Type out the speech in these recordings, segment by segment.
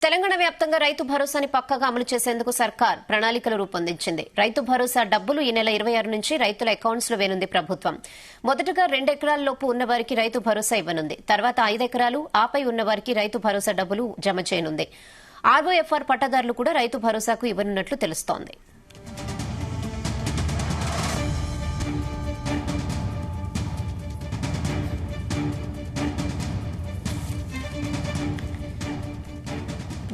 తెలంగాణ వ్యాప్తంగా రైతు భరోసాని పక్కాగా అమలు చేసేందుకు సర్కార్ ప్రణాళికలు రూపొందించింది. రైతు భరోసా డబ్బులు ఈ నెల 26 నుంచి రైతుల అకౌంట్స్ లో వేనుంది ప్రభుత్వం. మొదటగా 2 ఎకరాల లోపు ఉన్నవారికి రైతు భరోసా ఇవ్వనుంది. తర్వాత 5 ఎకరాలు ఆపై ఉన్నవారికి రైతు భరోసా డబ్బులు జమ చేయనుంది. ఆర్ఓఎఫ్ఆర్ పట్టాదారులు కూడా రైతు భరోసాకు ఇవ్వనున్నట్లు తెలుస్తోంది.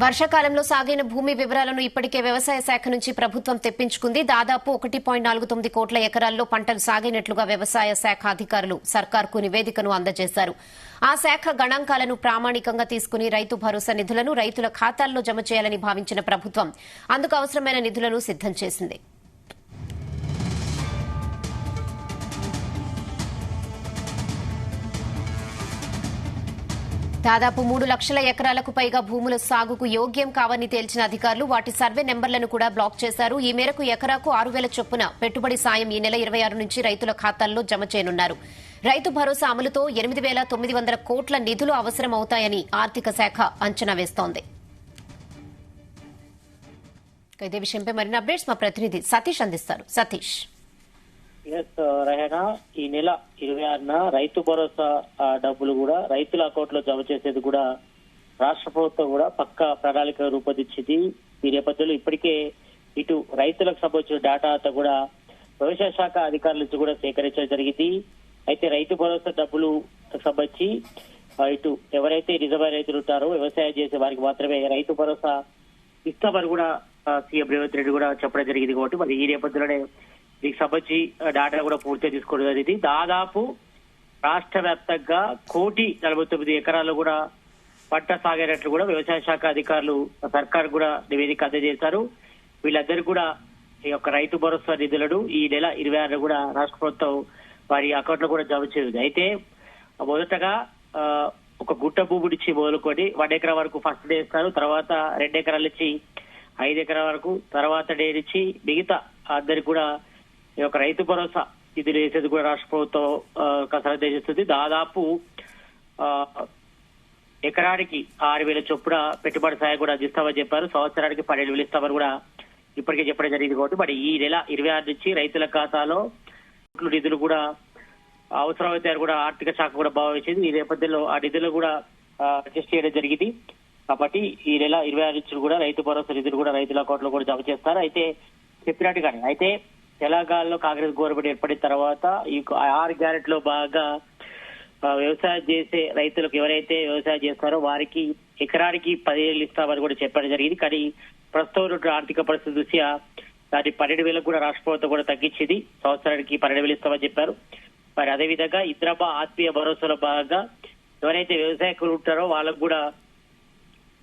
వర్షాకాలంలో సాగైన భూమి వివరాలను ఇప్పటికే వ్యవసాయ శాఖ నుంచి ప్రభుత్వం తెప్పించుకుంది. దాదాపు 1.49 కోట్ల ఎకరాల్లో పంటలు సాగైనట్లుగా వ్యవసాయ శాఖ అధికారులు సర్కార్కు నివేదికను అందజేశారు. ఆ శాఖ గణాంకాలను ప్రామాణికంగా తీసుకుని రైతు భరోసా నిధులను రైతుల ఖాతాల్లో జమ చేయాలని భావించిన ప్రభుత్వం అందుకు అవసరమైన నిధులను సిద్దం చేసింది. దాదాపు 3 లక్షల ఎకరాలకు పైగా భూముల సాగుకు యోగ్యం కావని తేల్చిన అధికారులు వాటి సర్వే నెంబర్లను కూడా బ్లాక్ చేశారు. ఈ మేరకు ఎకరాకు 6,000 చొప్పున పెట్టుబడి సాయం ఈ నెల 26 నుంచి రైతుల ఖాతాల్లో జమ చేయనున్నారు. రైతు భరోసా అమలుతో 8,900 కోట్ల నిధులు అవసరమవుతాయని ఆర్థిక శాఖ అంచనా వేస్తోంది. ఇదే విషయంపై మరిన్ని అప్డేట్స్ మా ప్రతినిధి సతీష్ అందిస్తారు. సతీష్. రహనా, ఈ నెల 26న రైతు భరోసా డబ్బులు కూడా రైతుల అకౌంట్ లో జమ చేసేది కూడా రాష్ట్ర ప్రభుత్వం కూడా పక్కా ప్రణాళిక రూపొందించింది. ఈ నేపథ్యంలో ఇప్పటికే ఇటు రైతులకు సంబంధించిన డేటా అంతా కూడా వ్యవసాయ శాఖ అధికారుల నుంచి కూడా సేకరించడం జరిగింది. అయితే రైతు భరోసా డబ్బులు సంబంధించి ఇటు ఎవరైతే నిజమైన రైతులు ఉంటారో వ్యవసాయం చేసే వారికి మాత్రమే రైతు భరోసా ఇస్తామని కూడా సీఎం రేవంత్ రెడ్డి కూడా చెప్పడం జరిగింది. కాబట్టి మరి ఈ నేపథ్యంలోనే దీనికి సంబంధించి డేటా కూడా పూర్తిగా తీసుకోవడం జరిగింది. దాదాపు రాష్ట్ర వ్యాప్తంగా 1,49 ఎకరాలు కూడా పంట సాగైనట్లు కూడా వ్యవసాయ శాఖ అధికారులు సర్కార్ కూడా నివేదిక అందజేశారు. వీళ్ళందరూ కూడా ఈ యొక్క రైతు భరోసా నిధులను ఈ నెల 26 కూడా రాష్ట్ర ప్రభుత్వం వారి అకౌంట్ లో కూడా జమ చేసింది. అయితే మొదటగా ఒక గుట్ట భూమి నుంచి మొదలుకొని 1 ఎకరా వరకు ఫస్ట్ డే ఇస్తారు. తర్వాత 2 ఎకరాల నుంచి 5 ఎకరాల వరకు, తర్వాత డే నుంచి మిగతా అందరికి కూడా ఈ యొక్క రైతు భరోసా నిధులు వేసేది కూడా రాష్ట్ర ప్రభుత్వం కసరత్తు చేస్తుంది. దాదాపు ఎకరానికి 6,000 చొప్పున పెట్టుబడి సాయం కూడా అందిస్తామని చెప్పారు. సంవత్సరానికి 12,000 ఇస్తామని కూడా ఇప్పటికే చెప్పడం జరిగింది. కాబట్టి మరి ఈ నెల 26 నుంచి రైతుల ఖాతాలో నిధులు కూడా అవసరమైతే కూడా ఆర్థిక శాఖ కూడా భావించింది. ఈ నేపథ్యంలో ఆ నిధులు కూడా అడ్జస్ట్ చేయడం జరిగింది. కాబట్టి ఈ నెల 26 నుంచి కూడా రైతు భరోసా నిధులు కూడా రైతుల అకౌంట్ లో కూడా జమ చేస్తారు. అయితే చెప్పినట్టుగానే అయితే తెలంగాణలో కాంగ్రెస్ గవర్నమెంట్ ఏర్పడిన తర్వాత ఈ 6 గ్యారెంటీలో బాగా వ్యవసాయం చేసే రైతులకు ఎవరైతే వ్యవసాయం చేస్తారో వారికి ఎకరానికి 10,000 ఇస్తామని కూడా చెప్పడం జరిగింది. కానీ ప్రస్తుతం ఆర్థిక పరిస్థితి దృష్ట్యా దాన్ని 12,000 కూడా రాష్ట్ర ప్రభుత్వం కూడా తగ్గించింది. సంవత్సరానికి 12,000 ఇస్తామని చెప్పారు. మరి అదేవిధంగా ఇందిరమ్మ ఆత్మీయ భరోసాలో భాగంగా ఎవరైతే వ్యవసాయకులు ఉంటారో వాళ్ళకు కూడా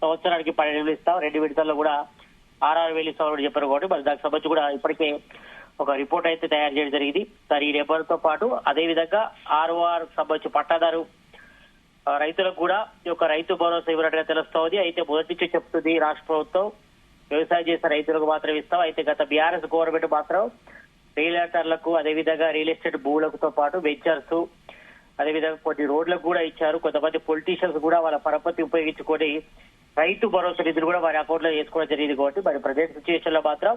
సంవత్సరానికి 12,000 ఇస్తాం, 2 విడతల్లో కూడా 6,000 ఇస్తామని కూడా చెప్పారు. కాబట్టి మరి దానికి సంబంధించి కూడా ఇప్పటికే ఒక రిపోర్ట్ అయితే తయారు చేయడం జరిగింది. సరే, ఈ రిపోర్ట్తో పాటు అదేవిధంగా ఆర్ఓఆర్ సంబంధించి పట్టాదారు రైతులకు కూడా ఈ యొక్క రైతు భరోసా ఇవ్వనట్టుగా తెలుస్తోంది. అయితే మొదటి నుంచి చెప్తుంది రాష్ట్ర ప్రభుత్వం వ్యవసాయం చేసే రైతులకు మాత్రం ఇస్తాం. అయితే గత బీఆర్ఎస్ గవర్నమెంట్ మాత్రం రియల్టర్లకు అదేవిధంగా రియల్ ఎస్టేట్ భూములతో పాటు వెంచర్స్ అదేవిధంగా కొన్ని రోడ్లకు కూడా ఇచ్చారు. కొంతమంది పొలిటీషియన్స్ కూడా వాళ్ళ పరపతి ఉపయోగించుకొని రైతు భరోసా నిధులు కూడా వారి అకౌంట్ లో వేసుకోవడం జరిగింది. కాబట్టి మరి ప్రజెంట్ సిచ్యువేషన్ లో మాత్రం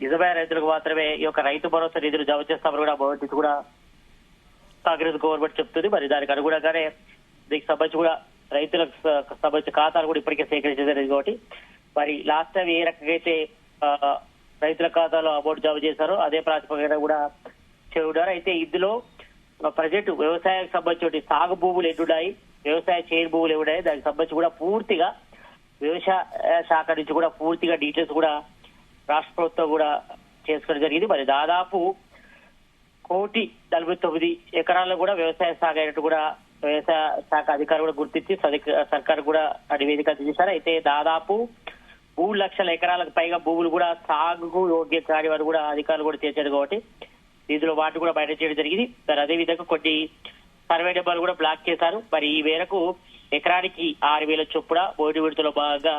నిజమైన రైతులకు మాత్రమే ఈ యొక్క రైతు భరోసా నిధులు జమ చేస్తామని కూడా భవిష్యత్తు కూడా కాంగ్రెస్ గవర్నమెంట్ చెప్తుంది. మరి దానికి అనుగుణంగానే దీనికి సంబంధించి కూడా రైతులకు సంబంధించిన ఖాతాలు కూడా ఇప్పటికే సేకరించలేదు. కాబట్టి మరి లాస్ట్ టైం ఏ రకంగా అయితే రైతుల ఖాతాలో అమౌంట్ జమ చేశారో అదే ప్రాతిపదికన కూడా చేయున్నారు. అయితే ఇందులో ప్రజెంట్ వ్యవసాయానికి సంబంధించి సాగు భూములు ఎన్నున్నాయి, వ్యవసాయ చేయని భూములు ఏమున్నాయి, దానికి సంబంధించి కూడా పూర్తిగా వ్యవసాయ శాఖ నుంచి కూడా పూర్తిగా డీటెయిల్స్ కూడా రాష్ట్ర ప్రభుత్వం కూడా చేసుకోవడం జరిగింది. మరి దాదాపు 1,49 ఎకరాల్లో కూడా వ్యవసాయ సాగు అయినట్టు కూడా వ్యవసాయ శాఖ అధికారులు కూడా గుర్తించి సర్కారు కూడా నివేదిక అందజేశారు. అయితే దాదాపు 3 లక్షల ఎకరాలకు పైగా భూములు కూడా సాగుకు యోగ్యం కాని వారు కూడా అధికారులు కూడా చేర్చారు. కాబట్టి ఇందులో వాటిని కూడా బయట చేయడం జరిగింది. మరి అదేవిధంగా కొన్ని సర్వే నెంబర్లు కూడా బ్లాక్ చేశారు. మరి ఈ మేరకు ఎకరానికి 6,000 చొప్పున మొదటి విడతలో భాగంగా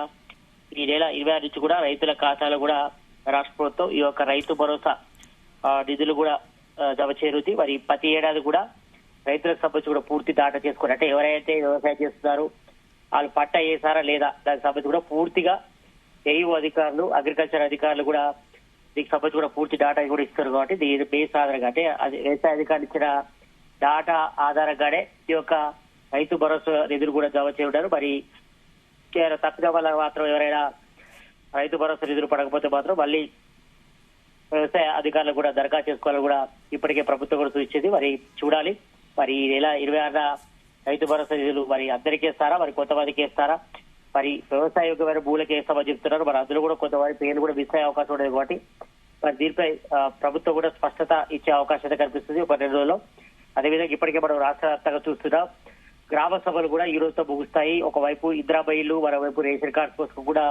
ఈ నెల 26 నుంచి కూడా రైతుల ఖాతాలో కూడా రాష్ట్ర ప్రభుత్వం ఈ యొక్క రైతు భరోసా నిధులు కూడా జమ చేరుతుంది. మరి ప్రతి ఏడాది కూడా రైతులకు సంబంధించి కూడా పూర్తి డాటా చేసుకుని అంటే ఎవరైతే వ్యవసాయం చేస్తున్నారో వాళ్ళు పట్ట వేసారా లేదా దానికి సంబంధించి కూడా పూర్తిగా ఏయూ అధికారులు అగ్రికల్చర్ అధికారులు కూడా దీనికి సంబంధించి కూడా పూర్తి డాటా కూడా ఇస్తారు కాబట్టి దీని బేస్ ఆధారంగా అంటే అది వ్యవసాయ అధికారులు ఇచ్చిన డాటా ఆధారంగానే ఈ యొక్క రైతు భరోసా నిధులు కూడా జమ చేయడం. మరి తప్పిదం వల్ల మాత్రం ఎవరైనా రైతు భరోసా నిధులు పడకపోతే మాత్రం మళ్ళీ వ్యవసాయ అధికారులు కూడా దరఖాస్తు చేసుకోవాలని కూడా ఇప్పటికే ప్రభుత్వం కూడా సూచించింది. మరి చూడాలి మరి ఈ నెల 26న రైతు భరోసా నిధులు మరి అందరికీ ఇస్తారా, మరి కొంతమందికి ఇస్తారా, మరి వ్యవసాయ యోగ్యమైన భూములకి వేస్తామని చెప్తున్నారు. మరి అందులో కూడా కొంతమంది పేర్లు కూడా మిస్ అయ్యే అవకాశం ఉండదు కాబట్టి మరి దీనిపై ప్రభుత్వం కూడా స్పష్టత ఇచ్చే అవకాశం కనిపిస్తుంది ఒక 2 రోజుల్లో. అదేవిధంగా ఇప్పటికే మనం రాష్ట్ర వ్యాప్తంగా చూస్తున్నాం గ్రామ సభలు కూడా ఈ రోజుతో ముగుస్తాయి. ఒకవైపు ఇందిరా ఇళ్లు, మరోవైపు రేషన్ కార్డ్స్ కోసం కూడా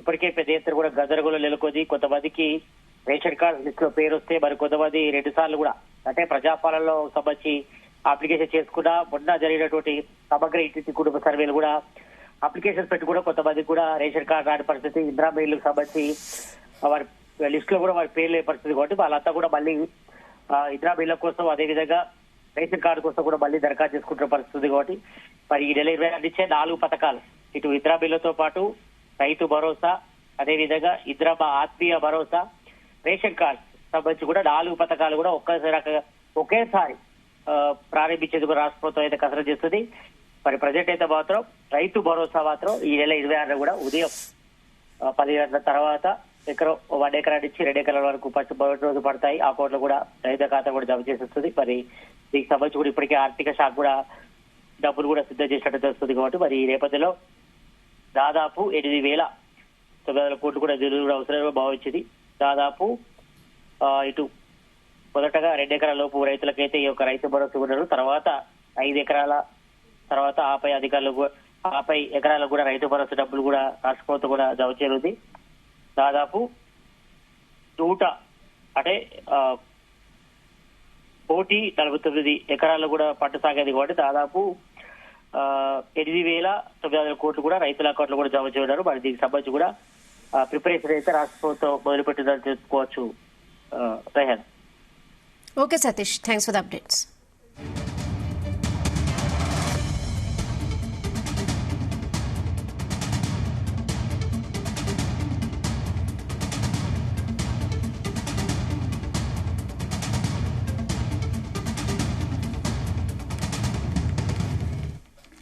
ఇప్పటికే పెద్ద ఎత్తున కూడా గందరగోళం నెలకొంది. కొంతమందికి రేషన్ కార్డు లిస్ట్ లో పేరు వస్తే మరి కొంతమంది 2 సార్లు కూడా అంటే ప్రజాపాలనలో సంబంధించి అప్లికేషన్ చేసుకున్నా మొన్న జరిగినటువంటి సమగ్ర ఇంటి కుటుంబ సర్వేలు కూడా అప్లికేషన్ పెట్టి కూడా కొంతమందికి కూడా రేషన్ కార్డు రాని పరిస్థితి, ఇందిరా ఇళ్లకు సంబంధించి వారి లిస్ట్ లో కూడా వారి పేర్లు లేని పరిస్థితి కాబట్టి వాళ్ళంతా కూడా మళ్ళీ ఇందిరా ఇళ్ల కోసం అదేవిధంగా రేషన్ కార్డు కోసం కూడా మళ్ళీ దరఖాస్తు చేసుకుంటున్న పరిస్థితి కాబట్టి మరి ఈ నెల 26 నుంచే 4 పథకాలు ఇటు ఇందిరా బిల్లుతో పాటు రైతు భరోసా, అదేవిధంగా ఇందిరా ఆత్మీయ భరోసా, రేషన్ కార్డు సంబంధించి కూడా 4 పథకాలు కూడా ఒకేసారి ప్రారంభించేందుకు రాష్ట్ర ప్రభుత్వం అయితే కసరత్తు చేస్తుంది. మరి ప్రజెంట్ అయితే మాత్రం రైతు భరోసా మాత్రం ఈ నెల 26 కూడా ఉదయం 10 గంటల తర్వాత ఎకరం 1 ఎకరా నుంచి 2 ఎకరాల వరకు ఫస్ట్ రోజు పడతాయి. ఆ కోట్లు కూడా రైతు ఖాతా కూడా జమ చేసేస్తుంది. మరి దీనికి సంబంధించి కూడా ఇప్పటికే ఆర్థిక శాఖ కూడా డబ్బులు కూడా సిద్ధం చేసినట్టు తెలుస్తుంది కాబట్టి మరి ఈ నేపథ్యంలో దాదాపు 8,900 కోట్లు కూడా నిధులు కూడా అవసరంగా భావించింది. దాదాపు ఇటు మొదటగా 2 ఎకరాల లోపు రైతులకైతే ఈ యొక్క రైతు భరోసా ఉన్నారు. తర్వాత 5 ఎకరాల తర్వాత ఆపై ఎకరాలకు కూడా రైతు భరోసా డబ్బులు కూడా రాష్ట్ర ప్రభుత్వం కూడా జమ చేయనుంది. దాదాపు 100 అంటే 149 ఎకరాల్లో కూడా పట్టు సాగేది కాబట్టి దాదాపు 8,900 కోట్లు కూడా రైతుల అకౌంట్లు కూడా జమ చేయన్నారు. మరి దీనికి సంబంధించి కూడా ప్రిపరేషన్ అయితే రాష్ట్ర ప్రభుత్వం మొదలుపెట్టిందని చెప్పుకోవచ్చు. Rehan. Okay Satish, thanks for the updates.